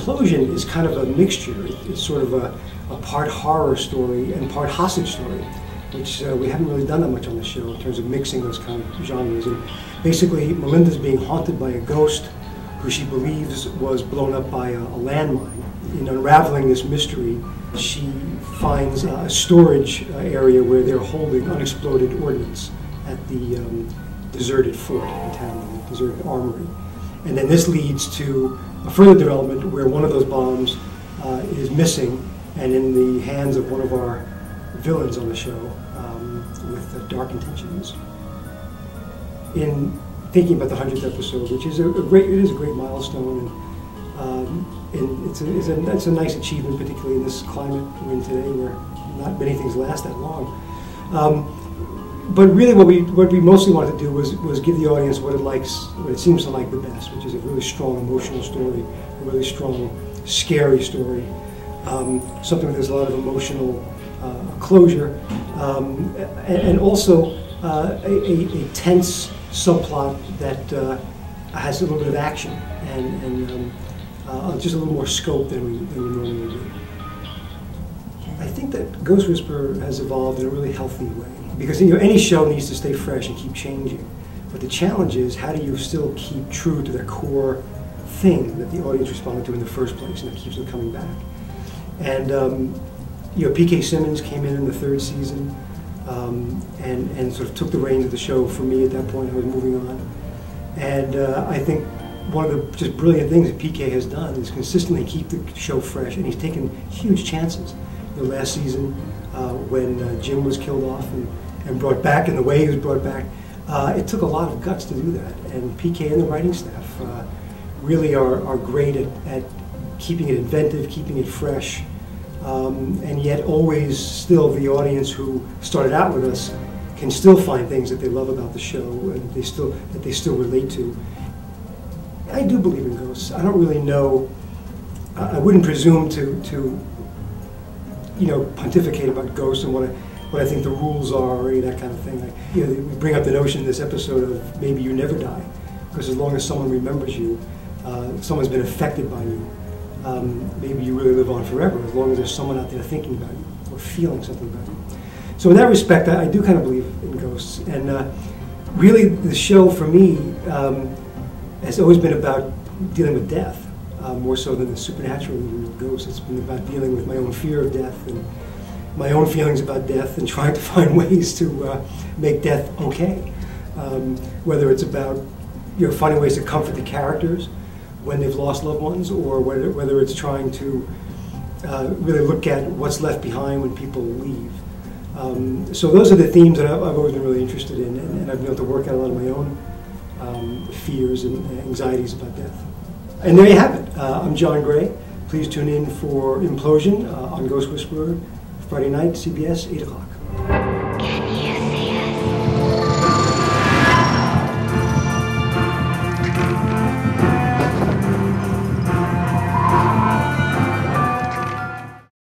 Implosion is kind of a mixture. It's sort of a part horror story and part hostage story, which we haven't really done that much on the show in terms of mixing those kind of genres. And basically, Melinda's being haunted by a ghost who she believes was blown up by a landmine. In unraveling this mystery, she finds a storage area where they're holding unexploded ordnance at the deserted fort in town, the deserted armory. And then this leads to a further development where one of those bombs is missing and in the hands of one of our villains on the show with dark intentions. In thinking about the 100th episode, which is a great milestone, and it's a nice achievement, particularly in this climate we're in today, where not many things last that long. But really, what we mostly wanted to do was give the audience what it seems to like the best, which is a really strong emotional story, a really strong, scary story, something that has a lot of emotional closure, and also a tense subplot that has a little bit of action and just a little more scope than we normally do. I think that Ghost Whisperer has evolved in a really healthy way, because any show needs to stay fresh and keep changing. But the challenge is, how do you still keep true to the core thing that the audience responded to in the first place, and that keeps them coming back? And P.K. Simmons came in the third season and sort of took the reins of the show for me at that point. I was moving on, and I think one of the just brilliant things that PK has done is consistently keep the show fresh, and he's taken huge chances. Last season, when Jim was killed off and brought back in the way he was brought back, it took a lot of guts to do that. And PK and the writing staff really are great at keeping it inventive, keeping it fresh, and yet always still the audience who started out with us can still find things that they love about the show and that they still relate to. I do believe in ghosts. I don't really know. I wouldn't presume to pontificate about ghosts and what I think the rules are or any of that kind of thing. We bring up the notion in this episode of maybe you never die, because as long as someone remembers you, someone's been affected by you, maybe you really live on forever, as long as there's someone out there thinking about you or feeling something about you. So in that respect, I do kind of believe in ghosts. And really, the show for me has always been about dealing with death. More so than the supernatural of ghosts. It's been about dealing with my own fear of death and my own feelings about death and trying to find ways to make death okay. Whether it's about finding ways to comfort the characters when they've lost loved ones, or whether it's trying to really look at what's left behind when people leave. So those are the themes that I've always been really interested in, and I've been able to work out a lot of my own fears and anxieties about death. And there you have it. I'm John Gray. Please tune in for Implosion on Ghost Whisperer, Friday night, CBS, 8 o'clock.